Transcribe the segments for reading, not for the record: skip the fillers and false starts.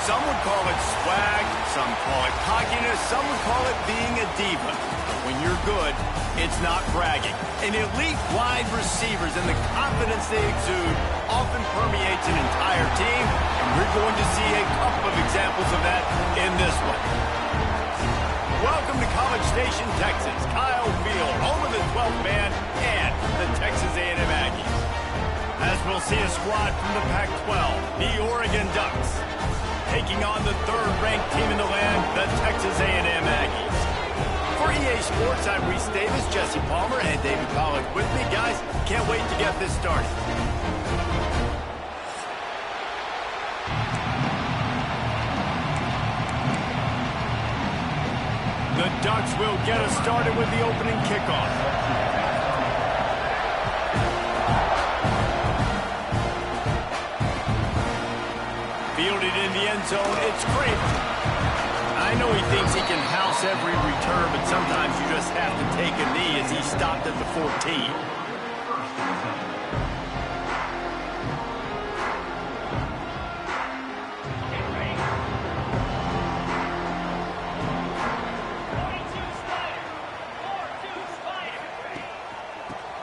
Some would call it swag, some call it cockiness, some would call it being a diva. But when you're good, it's not bragging. And elite wide receivers and the confidence they exude often permeates an entire team, and we're going to see a couple of examples of that in this one. Welcome to College Station, Texas. Kyle Field, home of the 12th man and the Texas A&M Aggies. As we'll see a squad from the Pac-12, the Oregon Ducks, taking on the third-ranked team in the land, the Texas A&M Aggies. For EA Sports, I'm Reese Davis, Jesse Palmer, and David Pollack with me. Guys, can't wait to get this started. The Ducks will get us started with the opening kickoff. Fielded in the end zone, it's Kramer. I know he thinks he can house every return, but sometimes you just have to take a knee as he stopped at the 14.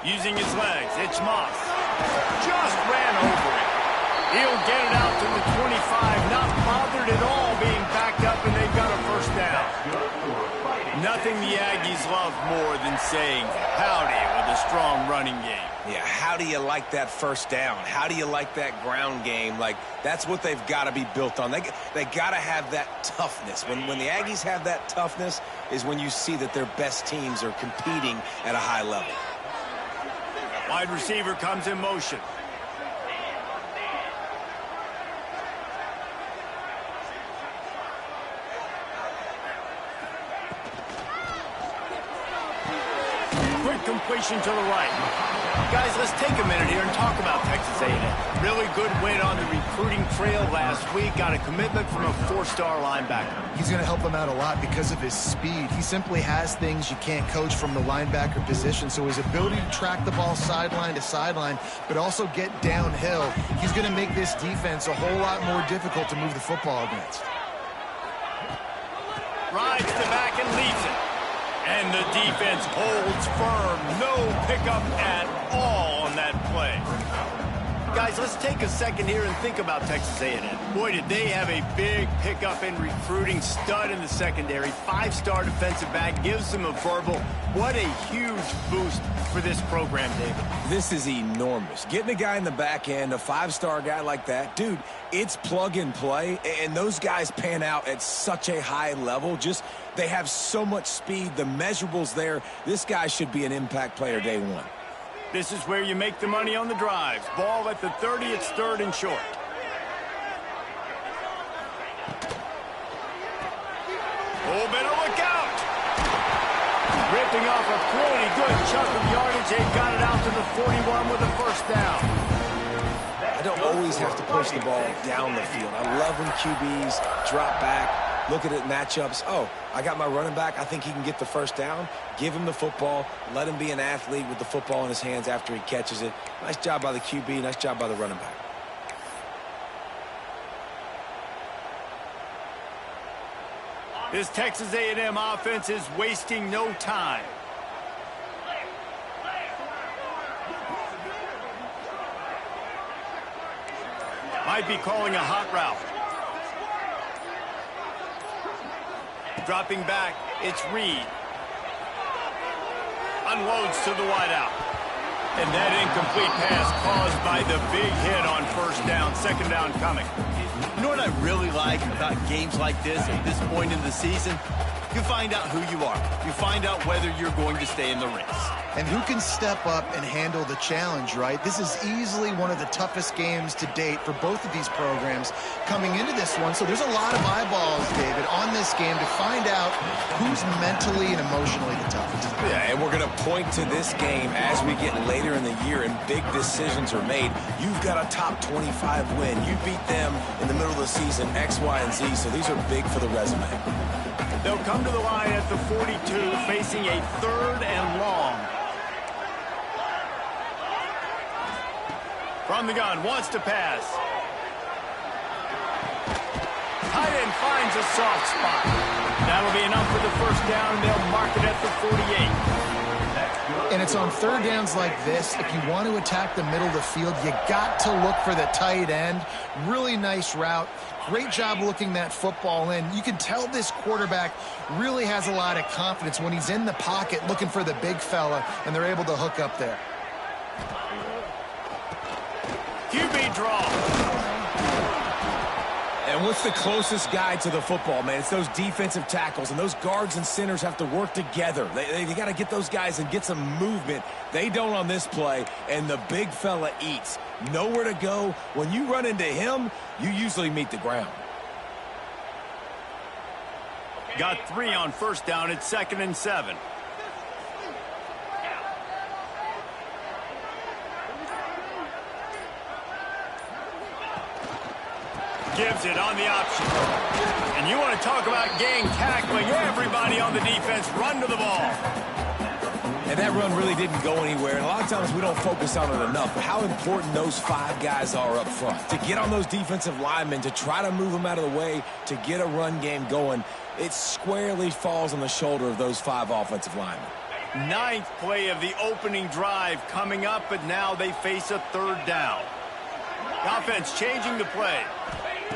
Using his legs, it's Moss. Just ran over it. He'll get it out to the 25, not bothered at all being backed up, and they've got a first down. Nothing the Aggies love more than saying howdy with a strong running game. Yeah, how do you like that first down? How do you like that ground game? Like, that's what they've got to be built on. They got to have that toughness. When the Aggies have that toughness is when you see that their best teams are competing at a high level. Wide receiver comes in motion. Quick completion to the right. Guys, let's take a minute here and talk about Texas A&M. Really good win on the recruiting trail last week. Got a commitment from a four-star linebacker. He's going to help them out a lot because of his speed. He simply has things you can't coach from the linebacker position. So his ability to track the ball sideline to sideline, but also get downhill, he's going to make this defense a whole lot more difficult to move the football against. Rides the back and leaves it. And the defense holds firm. No pickup at all on that play. Guys, let's take a second here and think about Texas A&M. Boy, did they have a big pickup in recruiting. Stud in the secondary. Five-star defensive back. Gives them a verbal. What a huge boost for this program, David. This is enormous. Getting a guy in the back end, a five-star guy like that, dude, it's plug and play. And those guys pan out at such a high level. Just, they have so much speed. The measurables there. This guy should be an impact player day one. This is where you make the money on the drives. Ball at the 30, it's third and short. Oh, better look out! Ripping off a pretty good chunk of yardage. They got it out to the 41 with a first down. I don't always have to push the ball down the field. I love when QBs drop back, look at it matchups. Oh, I got my running back. I think he can get the first down. Give him the football. Let him be an athlete with the football in his hands after he catches it. Nice job by the QB. Nice job by the running back. This Texas A&M offense is wasting no time. Might be calling a hot route. Dropping back, it's Reed. Unloads to the wideout. And that incomplete pass caused by the big hit on first down. Second down coming. You know what I really like about games like this at this point in the season? You find out who you are. You find out whether you're going to stay in the race. And who can step up and handle the challenge, right? This is easily one of the toughest games to date for both of these programs coming into this one. So there's a lot of eyeballs, David, on this game to find out who's mentally and emotionally the toughest. Yeah, and we're going to point to this game as we get later in the year and big decisions are made. You've got a top 25 win. You beat them in the middle of the season, X, Y, and Z. So these are big for the resume. They'll come to the line at the 42, facing a third and long. From the gun, wants to pass. tight end finds a soft spot. That'll be enough for the first down, and they'll mark it at the 48. And it's on third downs like this. If you want to attack the middle of the field, you got to look for the tight end. Really nice route. Great job looking that football in. You can tell this quarterback really has a lot of confidence when he's in the pocket looking for the big fella, and they're able to hook up there. QB draw. And what's the closest guy to the football, man? It's those defensive tackles, and those guards and centers have to work together. They got to get those guys and get some movement. They don't on this play, and the big fella eats. Nowhere to go. When you run into him, you usually meet the ground. Got 3 on first down. It's 2nd and 7. Gives it on the option. And you want to talk about gang tackling. Everybody on the defense run to the ball. And that run really didn't go anywhere. And a lot of times we don't focus on it enough. But how important those 5 guys are up front. To get on those defensive linemen, to try to move them out of the way, to get a run game going, it squarely falls on the shoulder of those 5 offensive linemen. 9th play of the opening drive coming up, but now they face a 3rd down. The offense changing the play.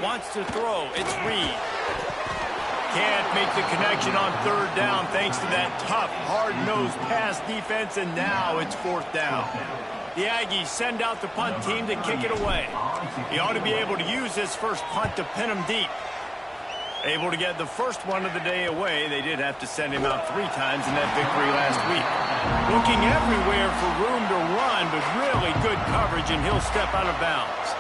Wants to throw. It's Reed. Can't make the connection on 3rd down thanks to that tough, hard-nosed pass defense, and now it's 4th down. The Aggies send out the punt team to kick it away. He ought to be able to use his first punt to pin him deep. Able to get the first one of the day away. They did have to send him out 3 times in that victory last week. Looking everywhere for room to run, but really good coverage, and he'll step out of bounds.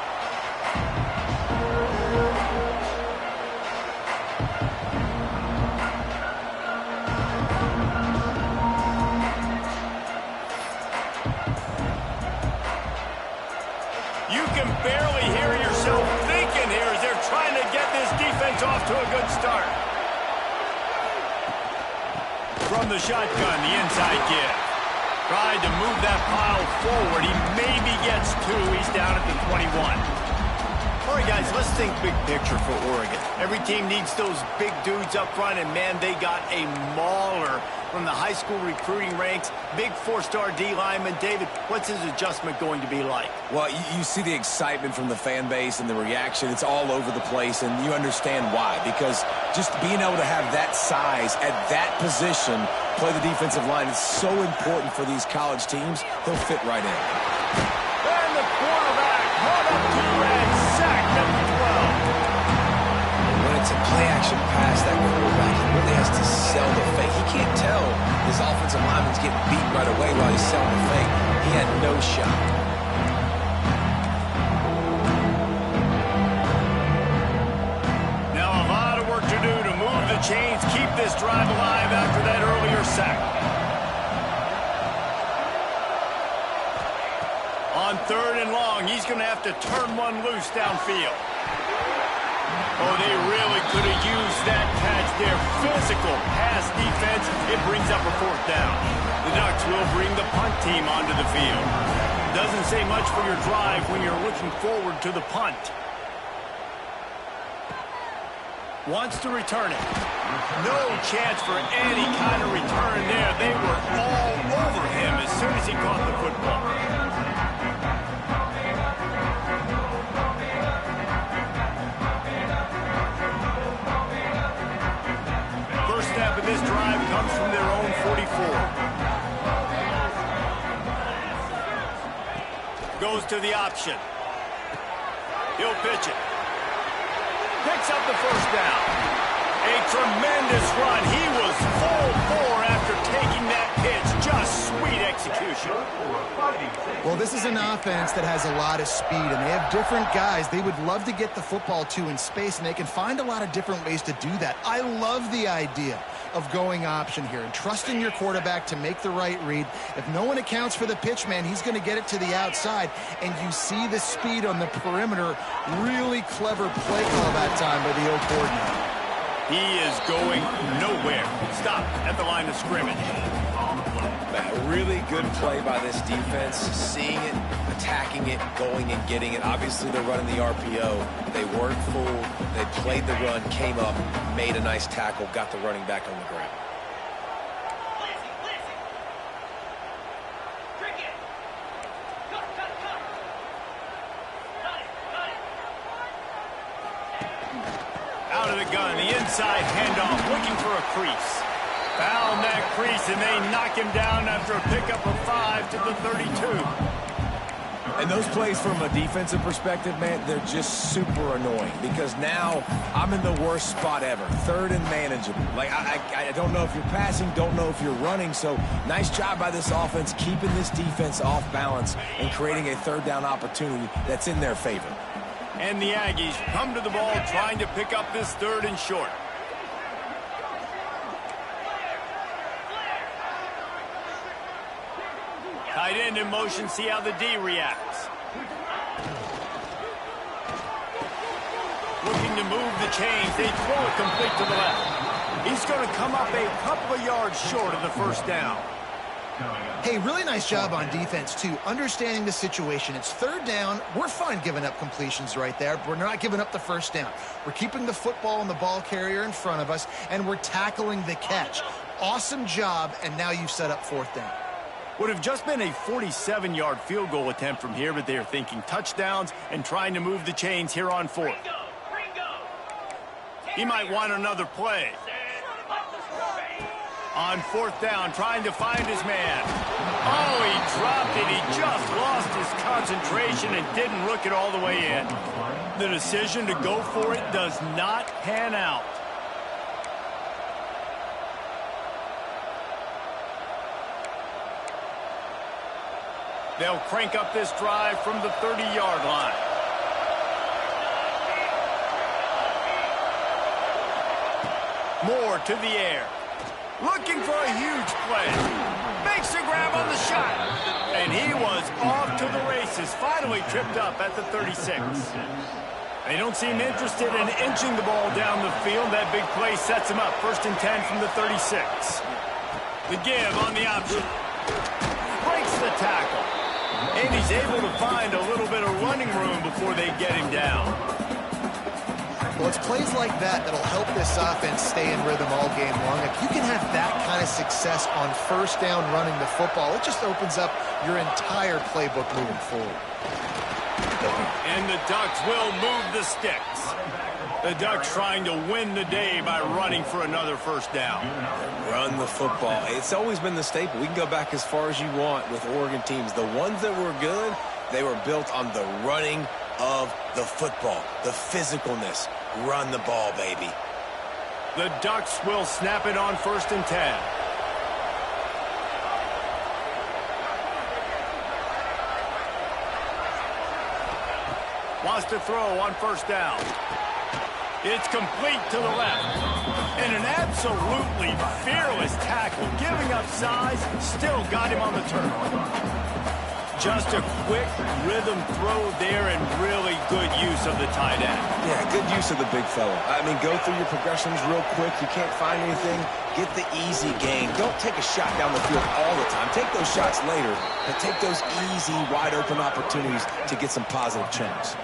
You can barely hear yourself thinking here as they're trying to get this defense off to a good start. From the shotgun, the inside give. Tried to move that pile forward. He maybe gets 2. He's down at the 21. All right, guys, let's think big picture for Oregon. Every team needs those big dudes up front, and, man, they got a mauler from the high school recruiting ranks. Big 4-star D lineman. David, what's his adjustment going to be like? Well, you see the excitement from the fan base and the reaction. It's all over the place, and you understand why. Because just being able to have that size at that position, play the defensive line, is so important for these college teams. He'll fit right in. And the quarterback caught up to and sacked at the 12. When it's a play-action pass, that quarterback really has to sell the fake. He can't tell his offensive lineman's getting beat right away while he's selling the fake. He had no shot. Now a lot of work to do to move the chains, keep this drive alive after that earlier sack. On 3rd and long, he's going to have to turn one loose downfield. Oh, they really could have used that catch there. Physical pass defense. It brings up a 4th down. The Ducks will bring the punt team onto the field. Doesn't say much for your drive when you're looking forward to the punt. Wants to return it. No chance for any kind of return there. They were all over him as soon as he caught the football. First step of this drive comes from their own 44. Goes to the option. He'll pitch it. Picks up the first down. A tremendous run. He was full bore after taking that pitch. Just sweet execution. Well, this is an offense that has a lot of speed, and they have different guys they would love to get the football to in space, and they can find a lot of different ways to do that. I love the idea of going option here and trusting your quarterback to make the right read. If no one accounts for the pitch, man, he's going to get it to the outside, and you see the speed on the perimeter. Really clever play call that time by the O coordinator. He is going nowhere. Stop at the line of scrimmage. Really good play by this defense, seeing it, attacking it, going and getting it. Obviously, they're running the RPO. They weren't fooled. They played the run, came up, made a nice tackle, got the running back on the ground. Out of the gun, the inside handoff, looking for a crease. Found that crease, and they knock him down after a pickup of 5 to the 32. And those plays from a defensive perspective, man, they're just super annoying because now I'm in the worst spot ever. Third and manageable. Like, I don't know if you're passing, don't know if you're running. So nice job by this offense keeping this defense off balance and creating a third down opportunity that's in their favor. And the Aggies come to the ball trying to pick up this 3rd and short. Tight end in motion, see how the D reacts. Looking to move the chains. They throw it complete to the left. He's going to come up a couple of yards short of the first down. Hey, really nice job on defense, too, understanding the situation. It's 3rd down. We're fine giving up completions right there, but we're not giving up the first down. We're keeping the football and the ball carrier in front of us, and we're tackling the catch. Awesome job, and now you've set up 4th down. Would have just been a 47-yard field goal attempt from here, but they're thinking touchdowns and trying to move the chains here on 4th. He might want another play. On 4th down, trying to find his man. Oh, he dropped it. He just lost his concentration and didn't look it all the way in. The decision to go for it does not pan out. They'll crank up this drive from the 30-yard line. Moore to the air. Looking for a huge play. Makes a grab on the shot. And he was off to the races. Finally tripped up at the 36. They don't seem interested in inching the ball down the field. That big play sets him up. 1st and 10 from the 36. The give on the option. Breaks the tackle. And he's able to find a little bit of running room before they get him down. Well, it's plays like that that'll help this offense stay in rhythm all game long. If you can have that kind of success on 1st down running the football, it just opens up your entire playbook moving forward. And the Ducks will move the sticks. The Ducks trying to win the day by running for another 1st down. Run the football. It's always been the staple. We can go back as far as you want with Oregon teams. The ones that were good, they were built on the running of the football, the physicalness. Run the ball, baby. The Ducks will snap it on 1st and 10. Wants to throw on 1st down. It's complete to the left. And an absolutely fearless tackle, giving up size, still got him on the turn. Just a quick rhythm throw there and really good use of the tight end. Yeah, good use of the big fella. I mean, go through your progressions real quick. You can't find anything. Get the easy gain. Don't take a shot down the field all the time. Take those shots later, but take those easy, wide-open opportunities to get some positive chunks.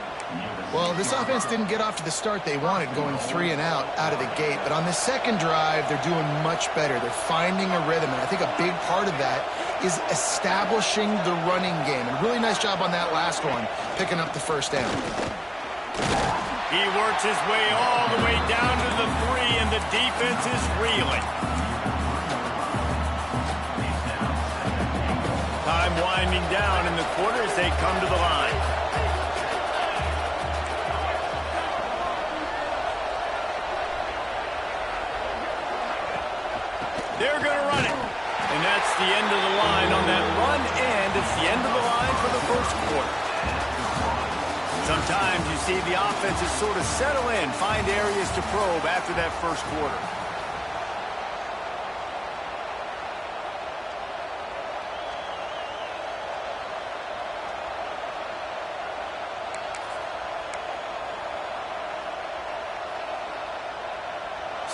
Well, this offense didn't get off to the start they wanted, going 3 and out of the gate. But on the second drive, they're doing much better. They're finding a rhythm, and I think a big part of that is establishing the running game. And really nice job on that last one, picking up the 1st down. He works his way all the way down to the 3, and the defense is reeling. Time winding down in the quarter as they come to the line. They're going to run it. And that's the end of the line on that run, and it's the end of the line for the 1st quarter. Sometimes you see the offenses sort of settle in, find areas to probe after that 1st quarter.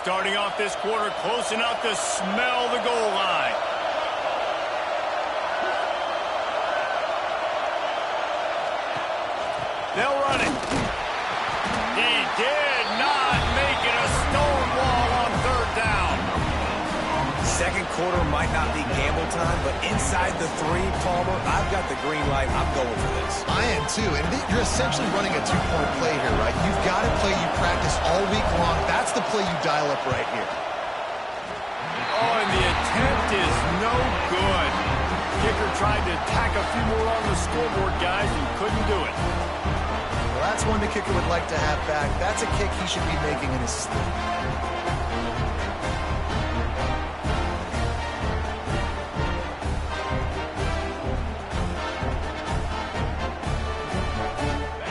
Starting off this quarter close enough to smell the goal line. They'll run it. He did not make it a stone wall on third down. Second quarter might not be gamble time, but inside the 3, Palmer, I've got the green light. I'm going for this. I am too, and you're essentially running a 2-point play here, right? You've got a play you practice all week long. That's the play you dial up right here. Oh, and the attempt is no good. Kicker tried to tack a few more on the scoreboard, guys, and couldn't do it. Well, that's one the kicker would like to have back. That's a kick he should be making in his sleep.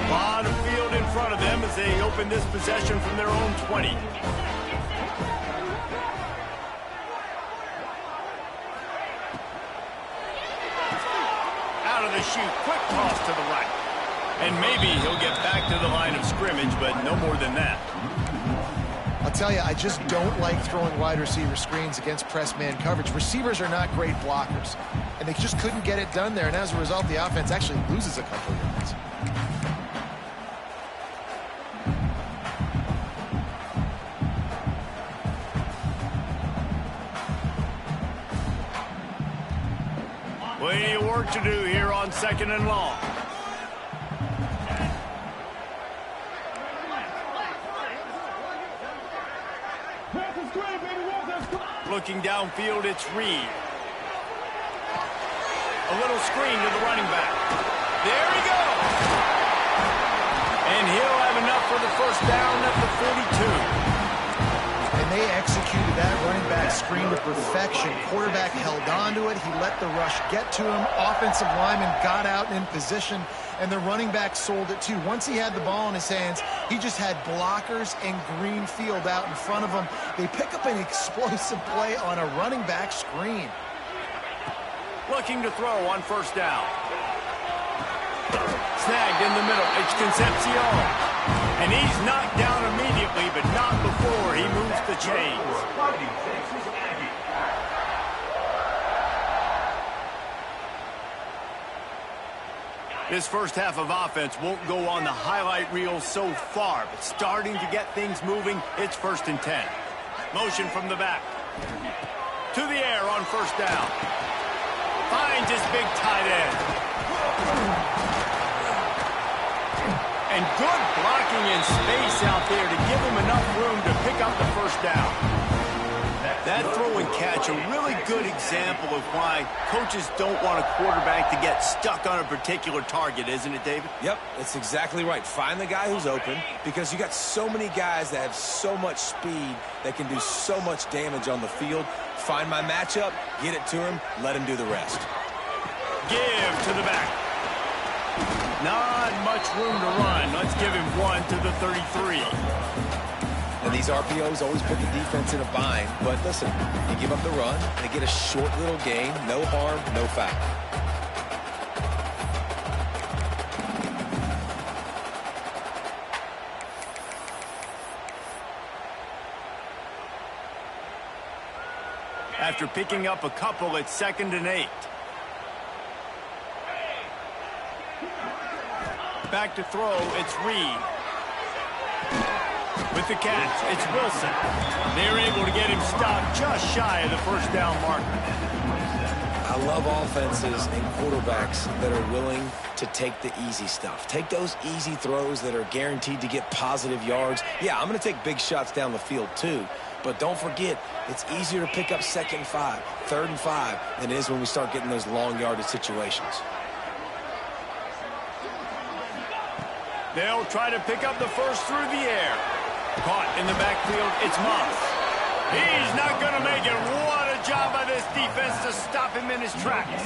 A lot of field in front of them as they open this possession from their own 20. Out of the chute, quick toss to the right. And maybe he'll get back to the line of scrimmage, but no more than that. I'll tell you, I just don't like throwing wide receiver screens against press man coverage. Receivers are not great blockers, and they just couldn't get it done there, and as a result, the offense actually loses a couple of yards. Plenty of work to do here on 2nd and long. Looking downfield, it's Reed. A little screen to the running back. There he goes. And he'll have enough for the first down at the 42. And they executed that running back screen to perfection. Quarterback held on to it. He let the rush get to him. Offensive lineman got out in position, and the running back sold it too. Once he had the ball in his hands, he just had blockers and green field out in front of him. They pick up an explosive play on a running back screen. Looking to throw on first down. Snagged in the middle. It's Concepcion. And he's knocked down immediately, but not before he moves the chains. This first half of offense won't go on the highlight reel so far, but starting to get things moving, it's 1st and 10. Motion from the back. To the air on first down. Finds his big tight end. And good blocking in space out there to give him enough room to pick up the first down. That throw and catch, a really good example of why coaches don't want a quarterback to get stuck on a particular target, isn't it, David? Yep, that's exactly right. Find the guy who's open, because you got so many guys that have so much speed that can do so much damage on the field. Find my matchup, get it to him, let him do the rest. Give to the back. Not much room to run. Let's give him one to the 33. And these RPOs always put the defense in a bind. But listen, you give up the run, they get a short little gain. No harm, no foul. After picking up a couple, it's 2nd and 8. Back to throw, it's Reed. With the catch, it's Wilson. They're able to get him stopped just shy of the first down marker. I love offenses and quarterbacks that are willing to take the easy stuff. Take those easy throws that are guaranteed to get positive yards. Yeah, I'm going to take big shots down the field too. But don't forget, it's easier to pick up 2nd and 5, 3rd and 5 than it is when we start getting those long yardage situations. They'll try to pick up the first through the air. Caught in the backfield, it's Moss. He's not going to make it. What a job by this defense to stop him in his tracks.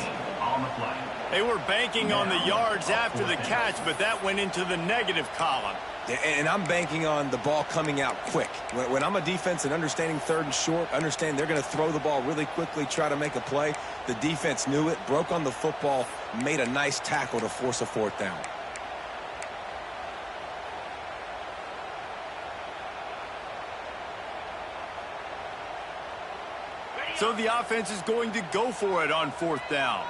They were banking on the yards after the catch, but that went into the negative column. And I'm banking on the ball coming out quick. When I'm a defense and understanding 3rd and short, understand they're going to throw the ball really quickly, try to make a play. The defense knew it, broke on the football, made a nice tackle to force a 4th down. So the offense is going to go for it on 4th down.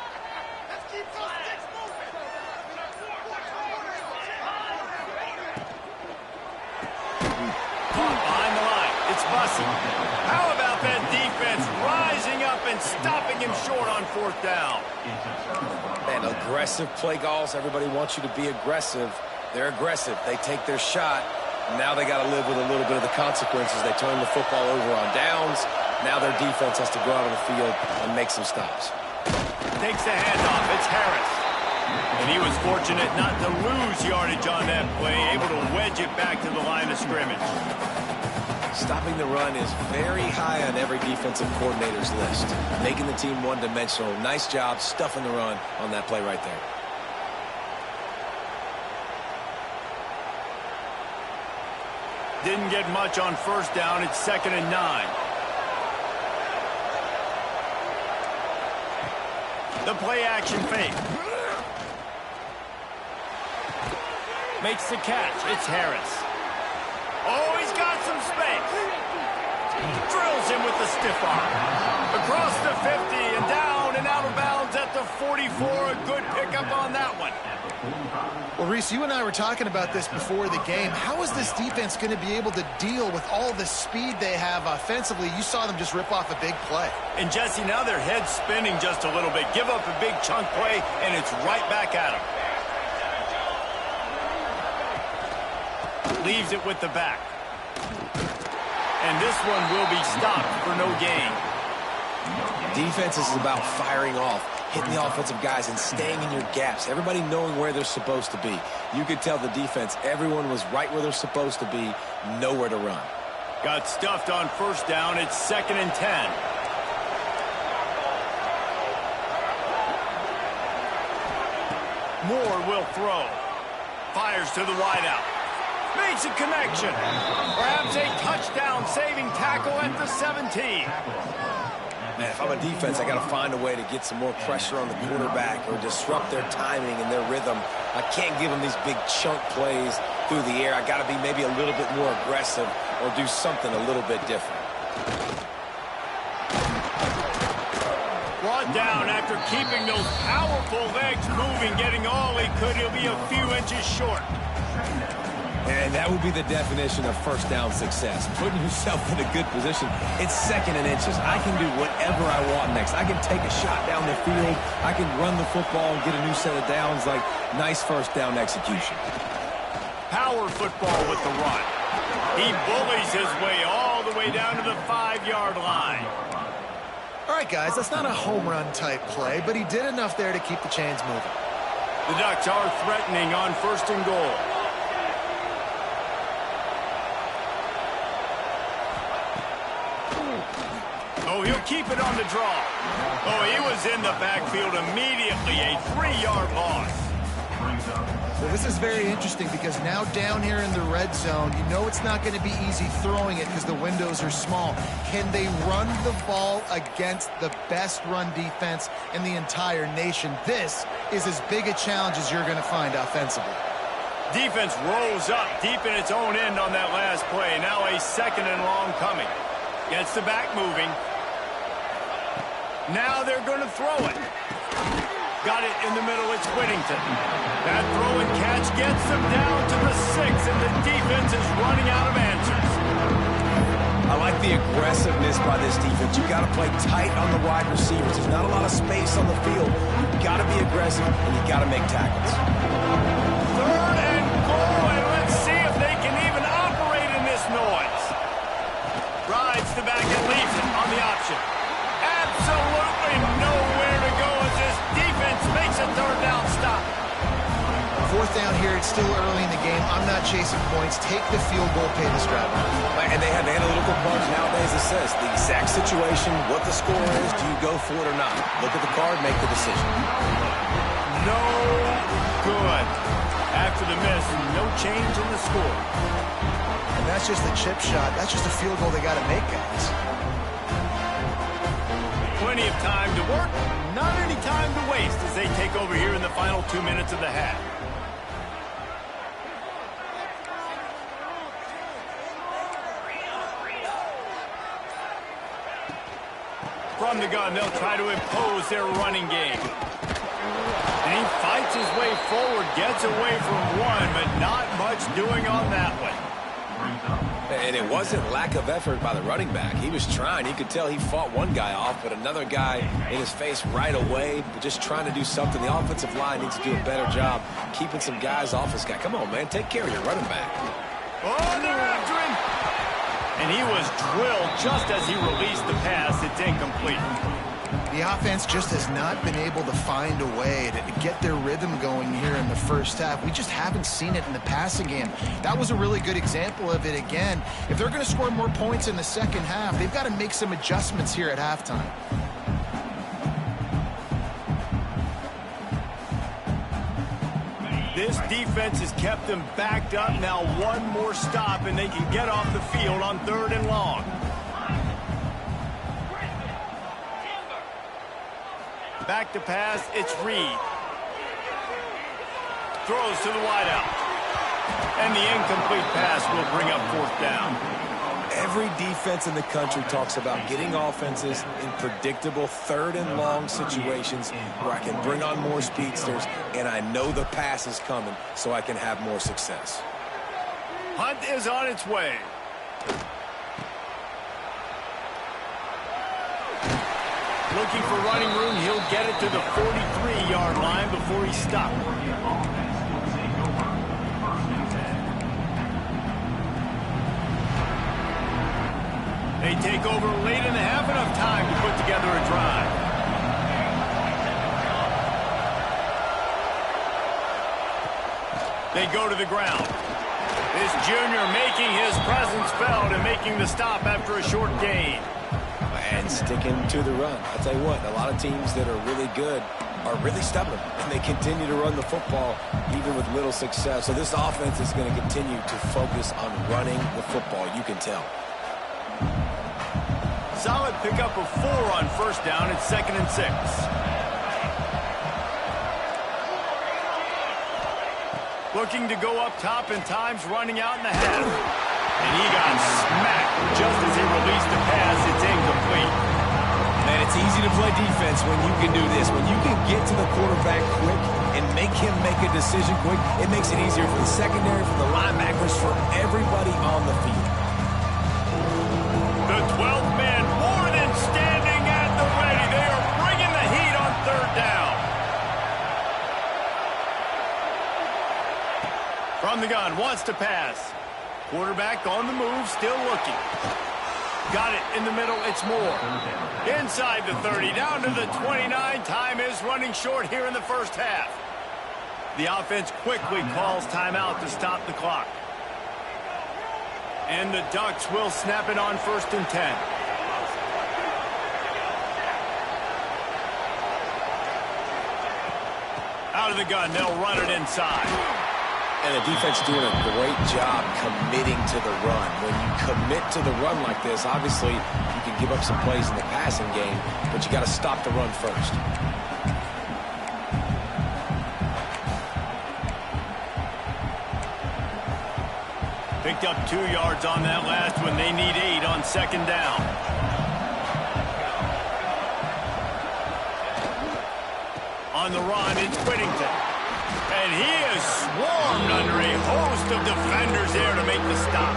messy. How about that defense rising up and stopping him short on 4th down? Man, aggressive play calls. Everybody wants you to be aggressive. They're aggressive. They take their shot. Now they got to live with a little bit of the consequences. They turn the football over on downs. Now their defense has to go out on the field and make some stops. Takes the handoff. It's Harris. And he was fortunate not to lose yardage on that play, able to wedge it back to the line of scrimmage. Stopping the run is very high on every defensive coordinator's list. Making the team one-dimensional. Nice job stuffing the run on that play right there. Didn't get much on 1st down. It's 2nd and 9. The play action fake. Makes the catch. It's Harris. Oh, he's got some space. Drills him with the stiff arm. Across the 50 and down and out of bounds at the 44. A good pickup on that one. Well, Reese, you and I were talking about this before the game. How is this defense going to be able to deal with all the speed they have offensively? You saw them just rip off a big play. And, Jesse, now their head's spinning just a little bit. Give up a big chunk play, and it's right back at them. Leaves it with the back. And this one will be stopped for no gain. Defense is about firing off, hitting the offensive guys and staying in your gaps. Everybody knowing where they're supposed to be. You could tell the defense, everyone was right where they're supposed to be, nowhere to run. Got stuffed on 1st down. It's 2nd and 10. Moore will throw. Fires to the wideout. Makes a connection. Perhaps a touchdown-saving tackle at the 17. Man, if I'm a defense, I got to find a way to get some more pressure on the quarterback or disrupt their timing and their rhythm. I can't give them these big chunk plays through the air. I got to be maybe a little bit more aggressive or do something a little bit different. Brought down after keeping those powerful legs moving, getting all he could. He'll be a few inches short. And that would be the definition of 1st down success. Putting yourself in a good position. It's 2nd and inches. I can do whatever I want next. I can take a shot down the field. I can run the football and get a new set of downs. Like, nice 1st down execution. Power football with the run. He bullies his way all the way down to the 5-yard line. All right, guys, that's not a home run type play, but he did enough there to keep the chains moving. The Ducks are threatening on 1st and goal. Oh, he'll keep it on the draw. Oh, he was in the backfield immediately. A 3-yard loss. Well, this is very interesting because now down here in the red zone, you know it's not going to be easy throwing it because the windows are small. Can they run the ball against the best run defense in the entire nation? This is as big a challenge as you're going to find offensively. Defense rolls up deep in its own end on that last play. Now a 2nd and long coming. Gets the back moving. Now they're going to throw it. Got it in the middle. It's Whittington. That throw and catch gets them down to the 6, and the defense is running out of answers. I like the aggressiveness by this defense. You got to play tight on the wide receivers. There's not a lot of space on the field. You got to be aggressive, and you got to make tackles. 3rd and goal, and let's see if they can even operate in this noise. Rides the back and leaves it on the option. Absolutely nowhere to go as this defense makes a 3rd down stop. 4th down here, it's still early in the game. I'm not chasing points. Take the field goal, pay this drive. And they have analytical parts nowadays that says the exact situation, what the score is, do you go for it or not? Look at the card, make the decision. No good. After the miss, no change in the score. And that's just a chip shot. That's just a field goal they got to make, guys. Plenty of time to work, not any time to waste as they take over here in the final 2 minutes of the half. From the gun, they'll try to impose their running game. And he fights his way forward, gets away from one, but not much doing on that one. And it wasn't lack of effort by the running back. He was trying. You could tell he fought one guy off, but another guy in his face right away, just trying to do something. The offensive line needs to do a better job keeping some guys off his guy. Come on, man. Take care of your running back. Oh, they're after him. And he was drilled just as he released the pass. It's incomplete. The offense just has not been able to find a way to get their rhythm going here in the first half. We just haven't seen it in the passing game. That was a really good example of it again. If they're going to score more points in the second half, they've got to make some adjustments here at halftime. This defense has kept them backed up. Now one more stop, and they can get off the field on 3rd and long. Back to pass, it's Reed. Throws to the wideout. And the incomplete pass will bring up 4th down. Every defense in the country talks about getting offenses in predictable 3rd and long situations where I can bring on more speedsters and I know the pass is coming so I can have more success. Hunt is on its way. Looking for running room, he'll get it to the 43-yard line before he's stopped. They take over late in the half, enough time to put together a drive. They go to the ground. This junior making his presence felt and making the stop after a short gain. And sticking to the run. I'll tell you what, a lot of teams that are really good are really stubborn, and they continue to run the football even with little success. So this offense is going to continue to focus on running the football, you can tell. Solid pickup of 4 on 1st down. It's 2nd and 6. Looking to go up top, and time's running out in the half. And he got smacked just as he released the pass. It's incomplete. Man, it's easy to play defense when you can do this. When you can get to the quarterback quick and make him make a decision quick, it makes it easier for the secondary, for the linebackers, for everybody on the field. The 12th man more than standing at the ready. They are bringing the heat on 3rd down. From the gun, wants to pass. Quarterback on the move, still looking. Got it in the middle, it's Moore. Inside the 30, down to the 29. Time is running short here in the first half. The offense quickly calls timeout to stop the clock. And the Ducks will snap it on 1st and 10. Out of the gun, they'll run it inside. And the defense doing a great job committing to the run. When you commit to the run like this, obviously you can give up some plays in the passing game, but you got to stop the run first. Picked up 2 yards on that last one. They need 8 on 2nd down. On the run, it's Whittington. And he is swarmed under a host of defenders there to make the stop.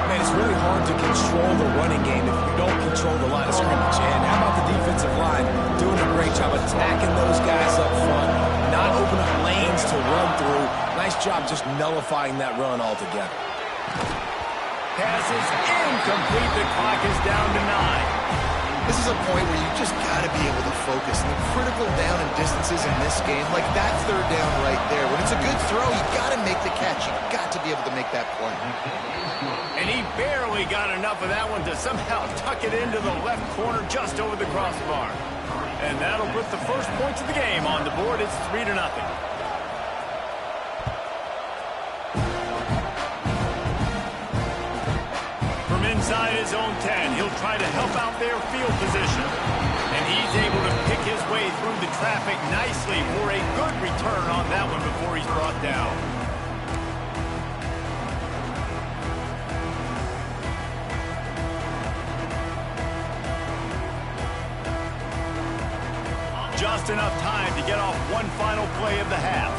Man, it's really hard to control the running game if you don't control the line of scrimmage. And how about the defensive line doing a great job attacking those guys up front, not opening up lanes to run through. Nice job just nullifying that run altogether. Pass is incomplete. The clock is down to 9. This is a point where you just got to be able to focus. And the critical down and distances in this game, like that 3rd down right there. When it's a good throw, you got to make the catch. You got to be able to make that play. And he barely got enough of that one to somehow tuck it into the left corner just over the crossbar. And that'll put the first points of the game on the board. It's 3-0. Inside his own 10, he'll try to help out their field position. And he's able to pick his way through the traffic nicely for a good return on that one before he's brought down. Just enough time to get off one final play of the half.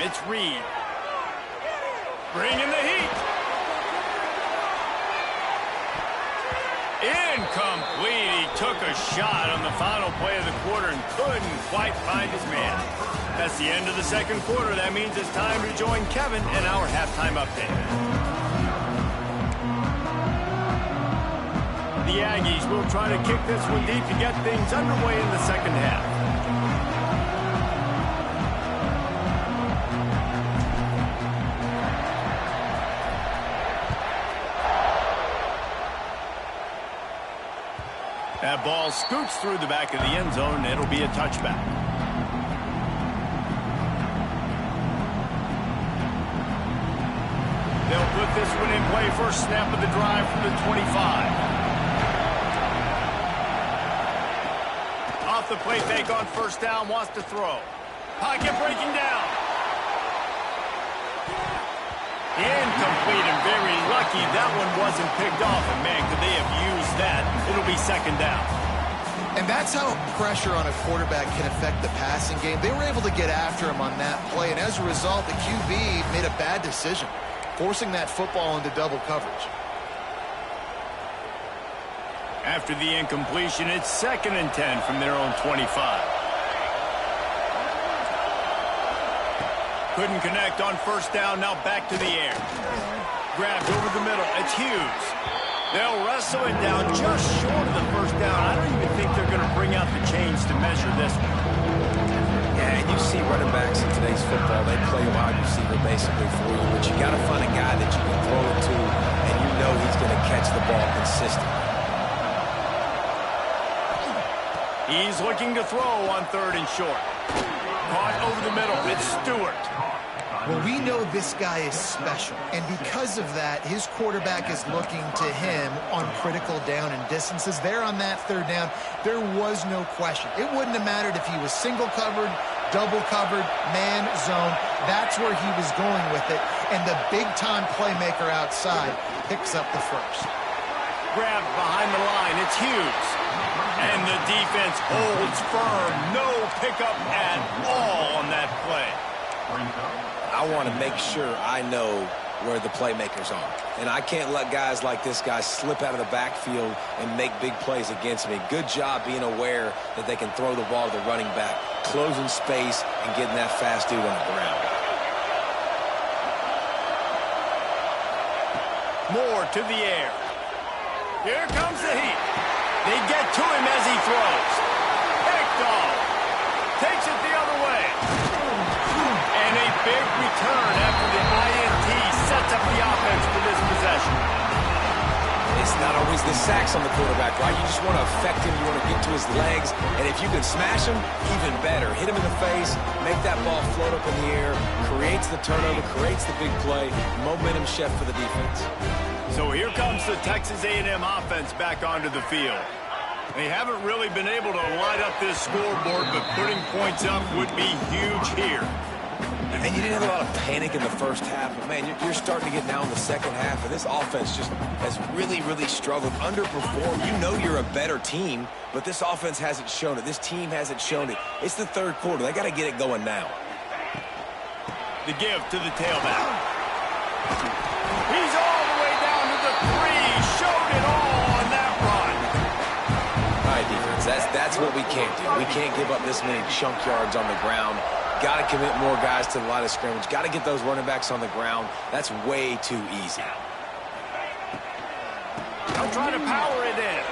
It's Reed. Bringing the heat. Incomplete. He took a shot on the final play of the quarter and couldn't quite find his man. That's the end of the second quarter. That means it's time to join Kevin in our halftime update. The Aggies will try to kick this one deep to get things underway in the second half. That ball scoots through the back of the end zone, and it'll be a touchback. They'll put this one in play first snap of the drive from the 25. Off the play fake on first down, wants to throw. Pocket breaking down. Incomplete and very lucky that one wasn't picked off. And man, could they have used that? It'll be second down. And that's how pressure on a quarterback can affect the passing game. They were able to get after him on that play, and as a result, the QB made a bad decision, forcing that football into double coverage. After the incompletion, it's 2nd and 10 from their own 25. Couldn't connect on first down, now back to the air. Grabbed over the middle, it's Hughes. They'll wrestle it down just short of the first down. I don't even think they're going to bring out the chains to measure this one. Yeah, and you see running backs in today's football, they play wide receiver basically for you, but you got to find a guy that you can throw it to, and you know he's going to catch the ball consistently. He's looking to throw on 3rd and short. Caught over the middle, it's Stewart. Well, we know this guy is special, and because of that, his quarterback is looking to him on critical down and distances. There on that 3rd down, there was no question. It wouldn't have mattered if he was single covered, double covered, man, zone. That's where he was going with it, and the big-time playmaker outside picks up the first. Grabbed behind the line, it's Hughes. And the defense holds firm. No pickup at all on that play. I want to make sure I know where the playmakers are. And I can't let guys like this guy slip out of the backfield and make big plays against me. Good job being aware that they can throw the ball to the running back, closing space and getting that fast dude on the ground. Moore to the air. Here comes the heat. They get to him as he throws. Picked off. Takes it the other way. And a big return after the INT sets up the offense for this possession. It's not always the sacks on the quarterback, right? You just want to affect him. You want to get to his legs. And if you can smash him, even better. Hit him in the face, make that ball float up in the air, creates the turnover, creates the big play, momentum shift for the defense. So here comes the Texas A&M offense back onto the field. They haven't really been able to light up this scoreboard, but putting points up would be huge here. And you didn't have a lot of panic in the first half, but man, you're starting to get now in the second half, and this offense just has really, really struggled, underperformed. You know you're a better team, but this offense hasn't shown it. This team hasn't shown it. It's the 3rd quarter. They got to get it going now. The give to the tailback. He's all the way down to the 3. Showed it all on that run. All right, defense, that's what we can't do. We can't give up this many chunk yards on the ground. Got to commit more guys to the line of scrimmage. Got to get those running backs on the ground. That's way too easy. They'll try to power it in.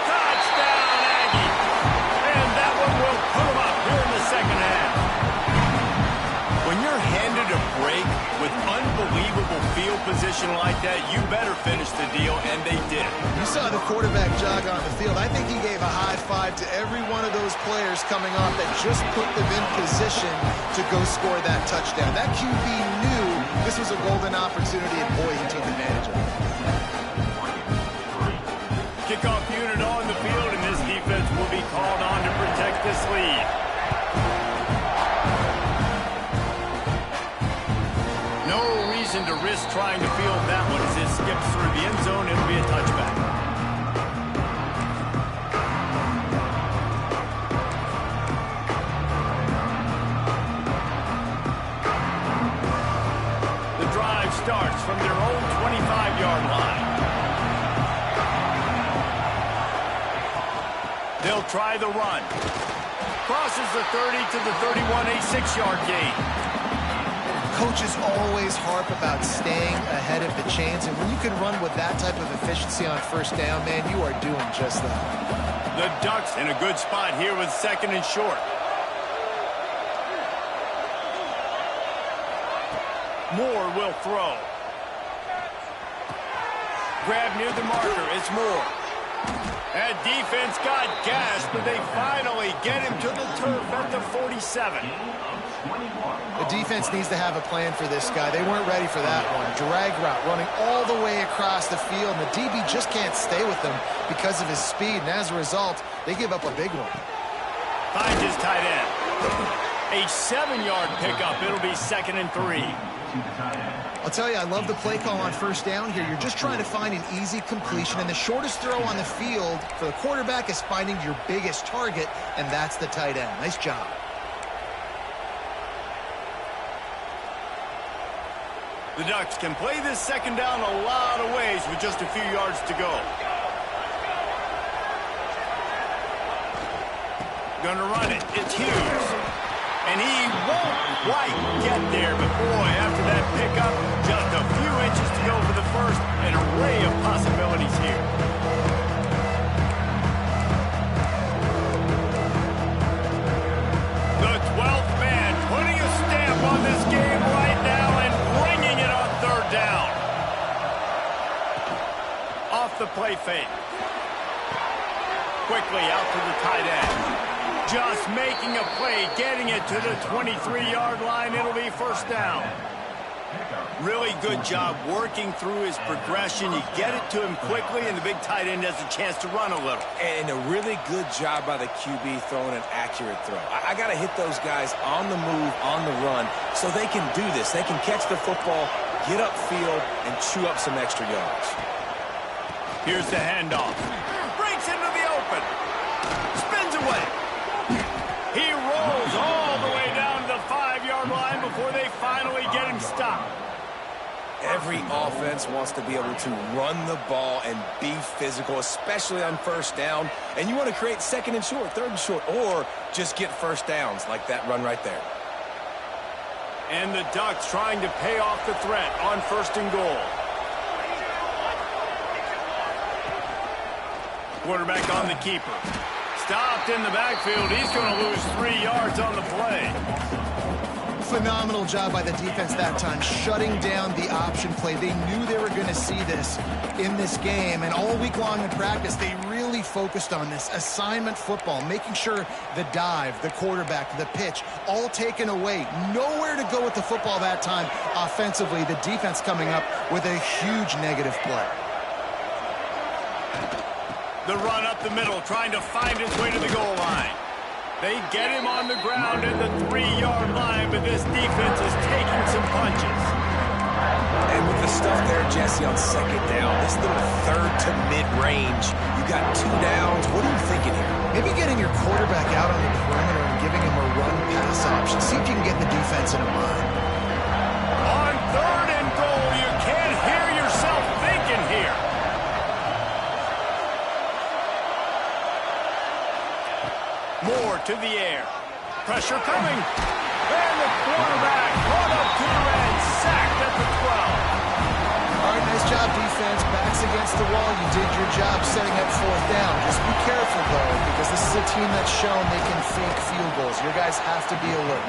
Touchdown, Aggie. And that one will put them up here in the second half. When you're handed a break with unbelievable field position like that, you better finish the deal, and they did. You saw the quarterback jog on the field. I think he gave a high five to every one of those players coming off that just put them in position to go score that touchdown. That QB knew this was a golden opportunity, and boy, he took advantage of it. Kickoff unit on the field, and this defense will be called on to protect this lead. No reason to risk trying to field that one as it skips through the end zone. It'll be a touchback. starts from their own 25-yard line. They'll try the run. Crosses the 30 to the 31, a 6-yard gain. Coaches always harp about staying ahead of the chains, and when you can run with that type of efficiency on first down, man, you are doing just that. The Ducks in a good spot here with 2nd and short. Moore will throw. Grab near the marker. It's Moore. That defense got gashed, but they finally get him to the turf at the 47. The defense needs to have a plan for this guy. They weren't ready for that one. Drag route running all the way across the field, and the DB just can't stay with him because of his speed, and as a result, they give up a big one. Finds his tight end. A 7-yard pickup. It'll be 2nd and 3. I'll tell you, I love the play call on first down here. You're just trying to find an easy completion, and the shortest throw on the field for the quarterback is finding your biggest target, and that's the tight end. Nice job. The Ducks can play this 2nd down a lot of ways with just a few yards to go. Gonna run it. It's Hughes. And he won't quite get there, but boy, after that pickup, just a few inches to go for the first. An array of possibilities here. The 12th man putting a stamp on this game right now and bringing it on 3rd down. Off the play fake. Quickly out to the tight end. Just making a play, getting it to the 23-yard line. It'll be 1st down. Really good job working through his progression. You get it to him quickly, and the big tight end has a chance to run a little. And a really good job by the QB throwing an accurate throw. I got to hit those guys on the move, on the run, so they can do this. They can catch the football, get upfield, and chew up some extra yards. Here's the handoff. Breaks into the open. Spins away. He rolls all the way down to the 5-yard line before they finally get him stopped. Every offense wants to be able to run the ball and be physical, especially on first down. And you want to create 2nd and short, 3rd and short, or just get first downs like that run right there. And the Ducks trying to pay off the threat on 1st and goal. Quarterback on the keeper. Stopped in the backfield. He's going to lose 3 yards on the play. Phenomenal job by the defense that time, shutting down the option play. They knew they were going to see this in this game, and all week long in practice, they really focused on this assignment football, making sure the dive, the quarterback, the pitch, all taken away. Nowhere to go with the football that time offensively. The defense coming up with a huge negative play. The run up the middle, trying to find his way to the goal line. They get him on the ground at the 3-yard line, but this defense is taking some punches. And with the stuff there, Jesse, on 2nd down, this little 3rd to mid-range, you got 2 downs. What are you thinking here? Maybe getting your quarterback out on the perimeter and giving him a run-pass option. See if you can get the defense in a bind. On 3rd and goal, you can't hear yourself thinking here. Moore to the air. Pressure coming. And the quarterback caught up to the end, sacked at the 12. All right, nice job, defense. Backs against the wall. You did your job setting up 4th down. Just be careful, though, because this is a team that's shown they can fake field goals. Your guys have to be alert.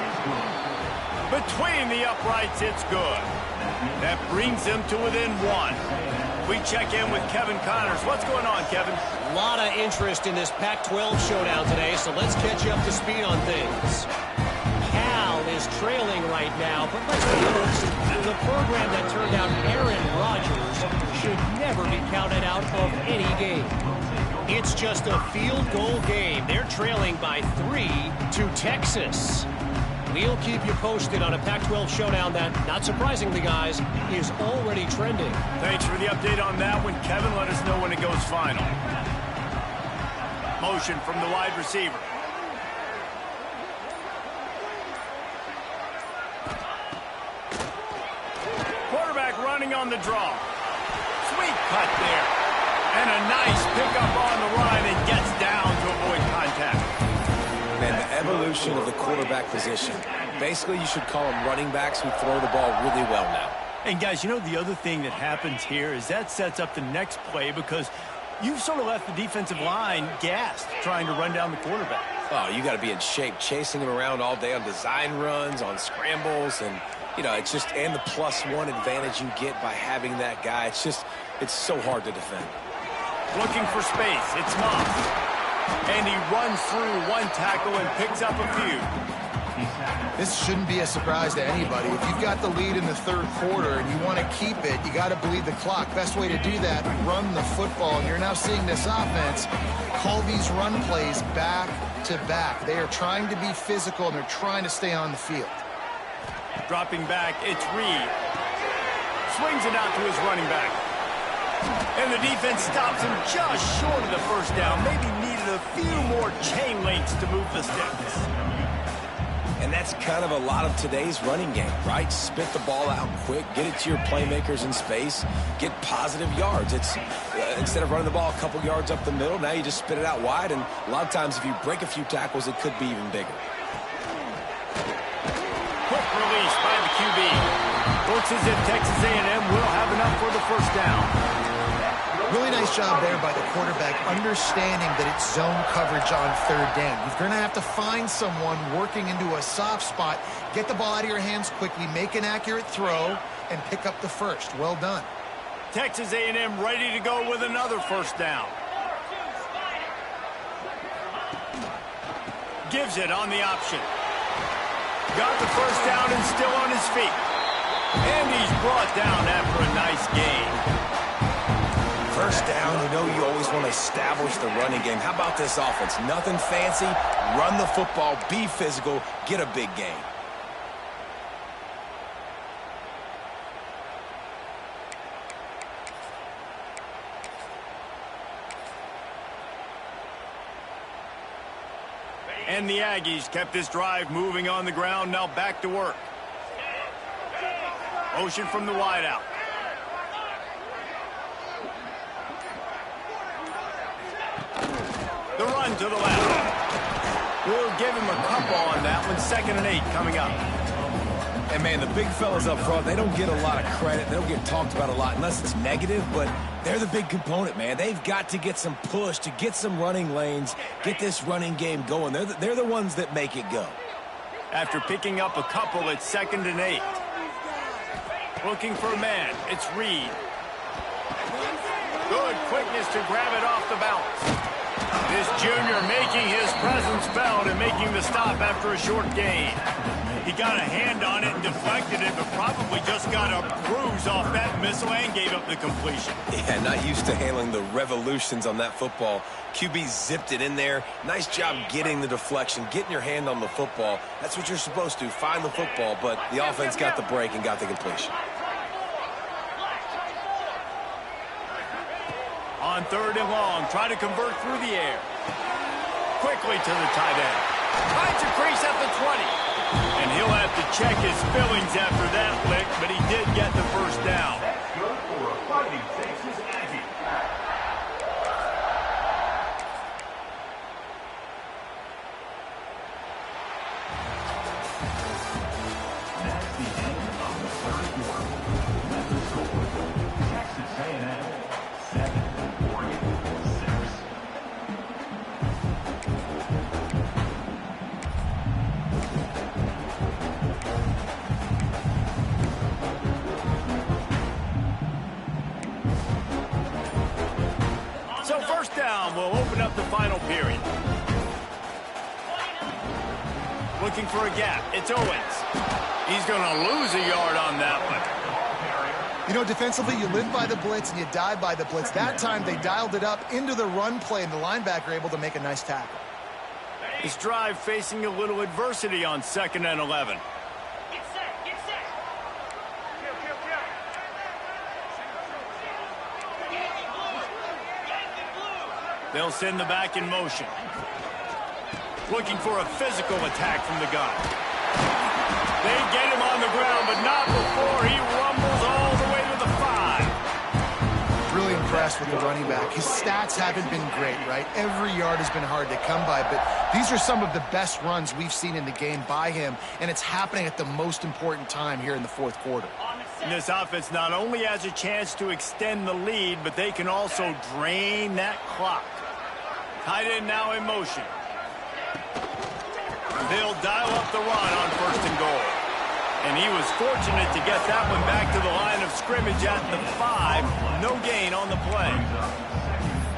Between the uprights, it's good. That brings them to within 1. We check in with Kevin Connors. What's going on, Kevin? A lot of interest in this Pac-12 showdown today, so let's catch you up to speed on things. Cal is trailing right now, but let's be honest, the program that turned out Aaron Rodgers should never be counted out of any game. It's just a field goal game. They're trailing by 3 to Texas. We'll keep you posted on a Pac-12 showdown that, not surprisingly, guys, is already trending. Thanks for the update on that one, Kevin. Let us know when it goes final. Motion from the wide receiver. Quarterback run running on the draw. Sweet cut there. And a nice pickup on the run and gets down to avoid contact. Man, the evolution of the quarterback position. Basically, you should call them running backs who throw the ball really well now. And guys, you know the other thing that happens here is that sets up the next play because you've sort of left the defensive line gassed trying to run down the quarterback. Oh, you got to be in shape, chasing him around all day on design runs, on scrambles, and, you know, it's just, and the +1 advantage you get by having that guy. It's just, it's so hard to defend. Looking for space. It's Moss. And he runs through one tackle and picks up a few. This shouldn't be a surprise to anybody. If you've got the lead in the third quarter and you want to keep it, you got to bleed the clock. Best way to do that, run the football. And you're now seeing this offense call these run plays back to back. They are trying to be physical, and they're trying to stay on the field. Dropping back, it's Reed. Swings it out to his running back. And the defense stops him just short of the first down. Maybe needed a few more chain links to move the sticks. And that's kind of a lot of today's running game, right? Spit the ball out quick, get it to your playmakers in space, get positive yards. It's instead of running the ball a couple yards up the middle, now you just spit it out wide, and a lot of times if you break a few tackles, it could be even bigger. Quick release by the QB. Looks as if Texas A&M will have enough for the first down. Really nice job there by the quarterback, understanding that it's zone coverage on third down. You're going to have to find someone working into a soft spot, get the ball out of your hands quickly, make an accurate throw, and pick up the first. Well done. Texas A&M ready to go with another first down. Gives it on the option. Got the first down and still on his feet. And he's brought down after a nice gain. First down, you know you always want to establish the running game. How about this offense? Nothing fancy. Run the football, be physical, get a big gain. And the Aggies kept this drive moving on the ground. Now back to work. Motion from the wideout. The run to the left. We'll give him a couple on that one. 2nd and 8 coming up. And, man, the big fellas up front, they don't get a lot of credit. They don't get talked about a lot unless it's negative, but they're the big component, man. They've got to get some push, to get some running lanes, get this running game going. They're the ones that make it go. After picking up a couple, it's 2nd and 8. Looking for a man. It's Reed. Good quickness to grab it off the bounce. This junior making his presence felt and making the stop after a short gain. He got a hand on it and deflected it, but probably just got a bruise off that missile and gave up the completion. Yeah, not used to handling the revolutions on that football. QB zipped it in there. Nice job getting the deflection, getting your hand on the football. That's what you're supposed to, find the football, but the offense got the break and got the completion. On 3rd and long, try to convert through the air. Quickly to the tight end. Finds a crease at the 20. And he'll have to check his fillings after that lick, but he did get the first down. That's good for a Fighting Texas Aggie. That's the end of the third quarter. That's the score. Texas A&M 7, Oregon 6. So first down will open up the final period. Looking for a gap. It's Owens. He's going to lose a yard on that one. You know, defensively, you live by the blitz and you die by the blitz. That time, they dialed it up into the run play, and the linebacker able to make a nice tackle. This drive facing a little adversity on 2nd and 11. They'll send the back in motion. Looking for a physical attack from the gun. They get him on the ground, but not before he rumbles all the way to the impressed with the running back. His stats haven't been great, right? Every yard has been hard to come by, but these are some of the best runs we've seen in the game by him, and it's happening at the most important time here in the fourth quarter. And this offense not only has a chance to extend the lead, but they can also drain that clock. Tight end now in motion. They'll dial up the run on 1st and goal. And he was fortunate to get that one back to the line of scrimmage at the 5. No gain on the play.